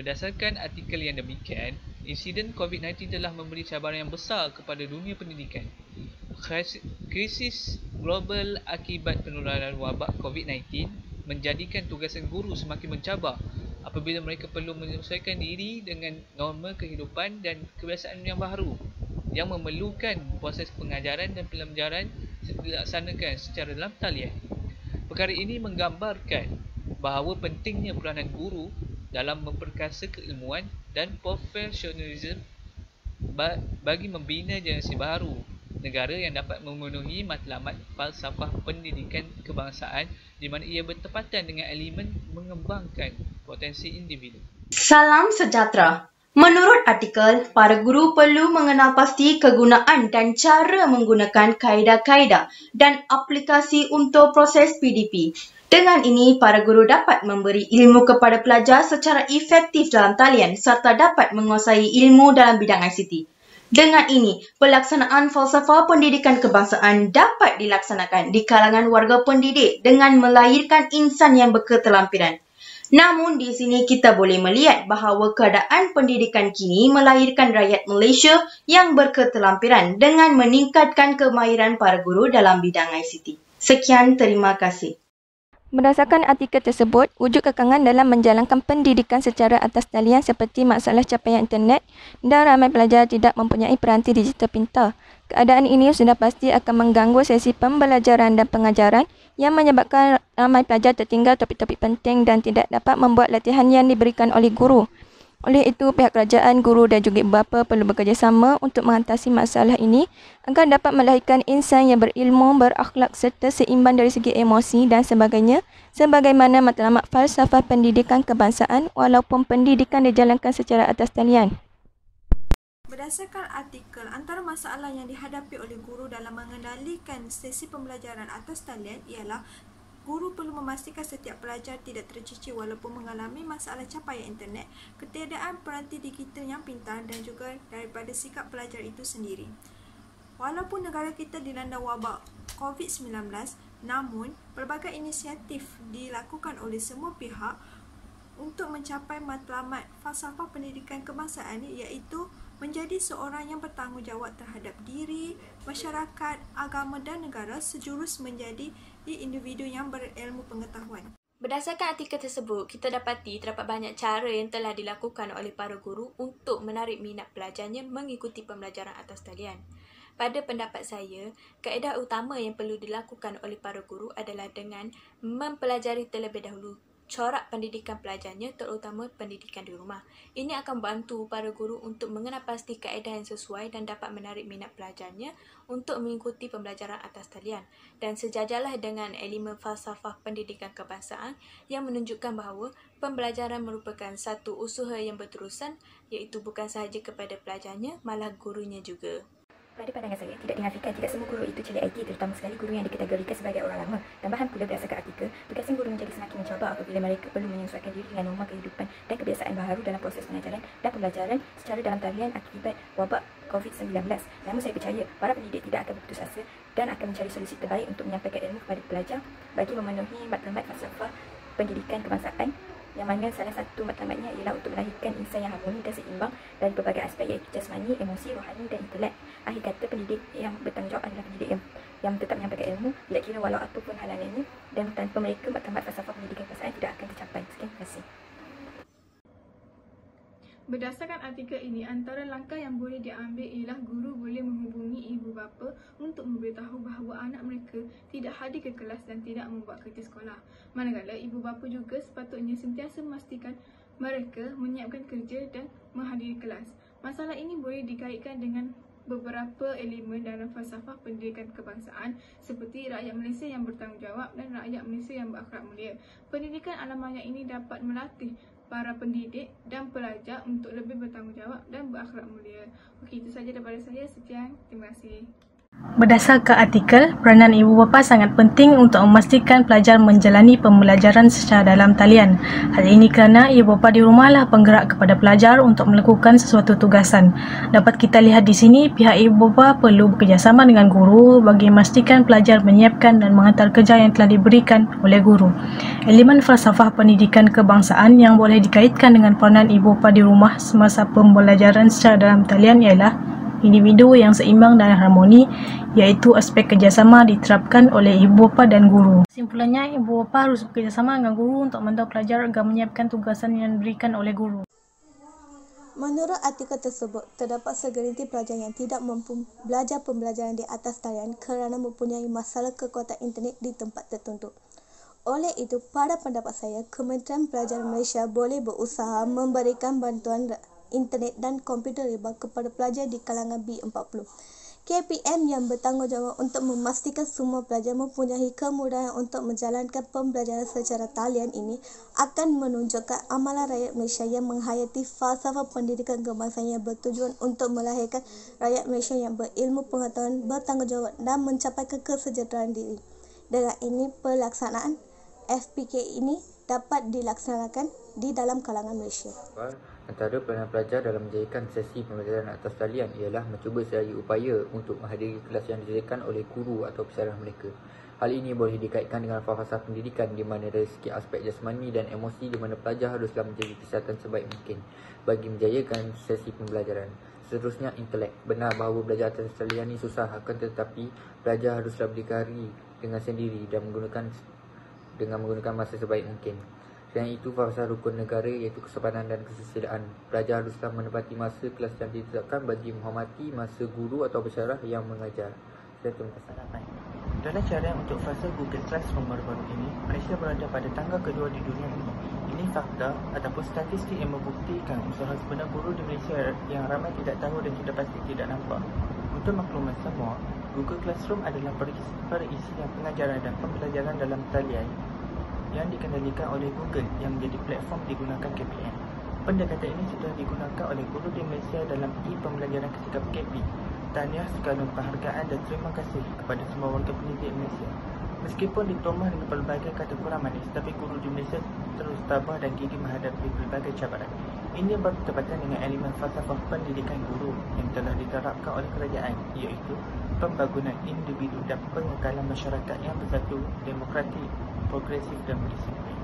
Berdasarkan artikel yang demikian, insiden COVID-19 telah memberi cabaran yang besar kepada dunia pendidikan. Krisis global akibat penularan wabak COVID-19 menjadikan tugasan guru semakin mencabar apabila mereka perlu menyesuaikan diri dengan norma kehidupan dan kebiasaan yang baru yang memerlukan proses pengajaran dan pembelajaran dilaksanakan secara dalam talian. Perkara ini menggambarkan bahawa pentingnya peranan guru dalam memperkasa keilmuan dan profesionalisme bagi membina generasi baru negara yang dapat memenuhi matlamat falsafah pendidikan kebangsaan di mana ia bertepatan dengan elemen mengembangkan potensi individu. Salam sejahtera. Menurut artikel, para guru perlu mengenal pasti kegunaan dan cara menggunakan kaedah-kaedah dan aplikasi untuk proses PDP. Dengan ini, para guru dapat memberi ilmu kepada pelajar secara efektif dalam talian serta dapat menguasai ilmu dalam bidang ICT. Dengan ini, pelaksanaan falsafah pendidikan kebangsaan dapat dilaksanakan di kalangan warga pendidik dengan melahirkan insan yang berketerampilan. Namun di sini kita boleh melihat bahawa keadaan pendidikan kini melahirkan rakyat Malaysia yang berketerampilan dengan meningkatkan kemahiran para guru dalam bidang ICT. Sekian, terima kasih. Berdasarkan artikel tersebut, wujud kekangan dalam menjalankan pendidikan secara atas talian seperti masalah capaian internet dan ramai pelajar tidak mempunyai peranti digital pintar. Keadaan ini sudah pasti akan mengganggu sesi pembelajaran dan pengajaran yang menyebabkan ramai pelajar tertinggal topik-topik penting dan tidak dapat membuat latihan yang diberikan oleh guru. Oleh itu, pihak kerajaan, guru dan juga ibu bapa perlu bekerjasama untuk mengatasi masalah ini agar dapat melahirkan insan yang berilmu, berakhlak serta seimbang dari segi emosi dan sebagainya sebagaimana matlamat falsafah pendidikan kebangsaan walaupun pendidikan dijalankan secara atas talian. Berdasarkan artikel, antara masalah yang dihadapi oleh guru dalam mengendalikan sesi pembelajaran atas talian ialah guru perlu memastikan setiap pelajar tidak tercicir walaupun mengalami masalah capaian internet, ketiadaan peranti digital yang pintar dan juga daripada sikap pelajar itu sendiri. Walaupun negara kita dilanda wabak COVID-19, namun pelbagai inisiatif dilakukan oleh semua pihak untuk mencapai matlamat falsafah pendidikan kebangsaan iaitu menjadi seorang yang bertanggungjawab terhadap diri, masyarakat, agama dan negara sejurus menjadi individu yang berilmu pengetahuan. Berdasarkan artikel tersebut, kita dapati terdapat banyak cara yang telah dilakukan oleh para guru untuk menarik minat pelajarnya mengikuti pembelajaran atas talian. Pada pendapat saya, kaedah utama yang perlu dilakukan oleh para guru adalah dengan mempelajari terlebih dahulu corak pendidikan pelajarnya, terutama pendidikan di rumah. Ini akan membantu para guru untuk mengenal pasti kaedah yang sesuai dan dapat menarik minat pelajarnya untuk mengikuti pembelajaran atas talian. Dan sejajarlah dengan elemen falsafah pendidikan kebangsaan yang menunjukkan bahawa pembelajaran merupakan satu usaha yang berterusan, iaitu bukan sahaja kepada pelajarnya, malah gurunya juga. Pada pandangan saya, tidak dinafikan tidak semua guru itu celik IT, terutama sekali guru yang dikategorikan sebagai orang lama. Tambahan pula berdasarkan artikel, tugasan guru menjadi semakin mencabar apabila mereka perlu menyesuaikan diri dengan norma kehidupan dan kebiasaan baharu dalam proses pengajaran dan pembelajaran secara dalam talian akibat wabak COVID-19. Namun saya percaya, para pendidik tidak akan berputus asa dan akan mencari solusi terbaik untuk menyampaikan ilmu kepada pelajar bagi memenuhi matlamat falsafah pendidikan kebangsaan, yang mana salah satu matlamatnya ialah untuk melahirkan insan yang harmoni dan seimbang dari berbagai aspek iaitu jasmani, emosi, rohani dan intelek. Akhir kata, pendidik yang bertanggungjawab adalah pendidik yang tetap menyampaikan ilmu tidak kira walau apapun halangannya, dan tanpa mereka matlamat falsafah pendidikan kebangsaan tidak akan tercapai. Sekian, terima kasih. Berdasarkan artikel ini, antara langkah yang boleh diambil ialah guru boleh menghubungi ibu bapa untuk memberitahu bahawa anak mereka tidak hadir ke kelas dan tidak membuat kerja sekolah. Manakala ibu bapa juga sepatutnya sentiasa memastikan mereka menyiapkan kerja dan menghadiri kelas. Masalah ini boleh dikaitkan dengan beberapa elemen dalam falsafah pendidikan kebangsaan seperti rakyat Malaysia yang bertanggungjawab dan rakyat Malaysia yang berakhlak mulia. Pendidikan alam maya ini dapat melatih para pendidik dan pelajar untuk lebih bertanggungjawab dan berakhlak mulia. Okey, itu sahaja daripada saya. Sekian, terima kasih. Berdasarkan artikel, peranan ibu bapa sangat penting untuk memastikan pelajar menjalani pembelajaran secara dalam talian. Hal ini kerana ibu bapa di rumahlah penggerak kepada pelajar untuk melakukan sesuatu tugasan. Dapat kita lihat di sini, pihak ibu bapa perlu bekerjasama dengan guru bagi memastikan pelajar menyiapkan dan menghantar kerja yang telah diberikan oleh guru. Elemen falsafah pendidikan kebangsaan yang boleh dikaitkan dengan peranan ibu bapa di rumah semasa pembelajaran secara dalam talian ialah individu yang seimbang dan harmoni, iaitu aspek kerjasama diterapkan oleh ibu bapa dan guru. Kesimpulannya, ibu bapa harus bekerjasama dengan guru untuk membantu pelajar agar menyiapkan tugasan yang diberikan oleh guru. Menurut artikel tersebut, terdapat segelintir pelajar yang tidak mampu belajar pembelajaran di atas talian kerana mempunyai masalah kekuatan internet di tempat tertentu. Oleh itu, pada pendapat saya, Kementerian Pelajaran Malaysia boleh berusaha memberikan bantuan internet dan komputer riba kepada pelajar di kalangan B40. KPM yang bertanggungjawab untuk memastikan semua pelajar mempunyai kemudahan untuk menjalankan pembelajaran secara talian ini akan menunjukkan amalan rakyat Malaysia yang menghayati falsafah pendidikan kebangsaan yang bertujuan untuk melahirkan rakyat Malaysia yang berilmu pengetahuan, bertanggungjawab dan mencapai kesejahteraan diri. Dengan ini, pelaksanaan FPK ini dapat dilaksanakan di dalam kalangan Malaysia. Antara peranan pelajar dalam menjayakan sesi pembelajaran atas talian ialah mencuba sedaya upaya untuk menghadiri kelas yang disediakan oleh guru atau pensyarah mereka. Hal ini boleh dikaitkan dengan falsafah pendidikan di mana dari segi aspek jasmani dan emosi di mana pelajar haruslah menjaga kesihatan sebaik mungkin bagi menjayakan sesi pembelajaran. Seterusnya, intelek. Benar bahawa belajar atas talian ini susah, akan tetapi pelajar haruslah berdikari dengan sendiri dan menggunakan masa sebaik mungkin. Selain itu, falsafah rukun negara iaitu kesopanan dan kesusilaan. Pelajar haruslah menepati masa kelas yang ditetapkan bagi menghormati masa guru atau pensyarah yang mengajar. Terima kasih. Dalam caraian untuk fasa Google Classroom baru-baru ini, Malaysia berada pada tangga kedua di dunia ini. Ini fakta ataupun statistik yang membuktikan usaha sebenar guru di Malaysia yang ramai tidak tahu dan tidak pasti tidak nampak. Untuk maklumat semua, Google Classroom adalah perisian pengajaran dan pembelajaran dalam talian yang dikendalikan oleh Google yang menjadi platform digunakan KPM. Pendekatan ini sudah digunakan oleh guru di Malaysia dalam e-pembelajaran ketika PKP. Tahniah sekalian penghargaan dan terima kasih kepada semua warga pendidik Malaysia. Meskipun ditomah dengan pelbagai kata kurang manis, tapi guru di Malaysia terus tabah dan gigih menghadapi pelbagai cabaran. Ini bertepatan dengan elemen falsafah pendidikan guru yang telah diterapkan oleh kerajaan, iaitu pembangunan individu dan pengekalan masyarakat yang bersatu, demokratik, progresif dan berdisiplin.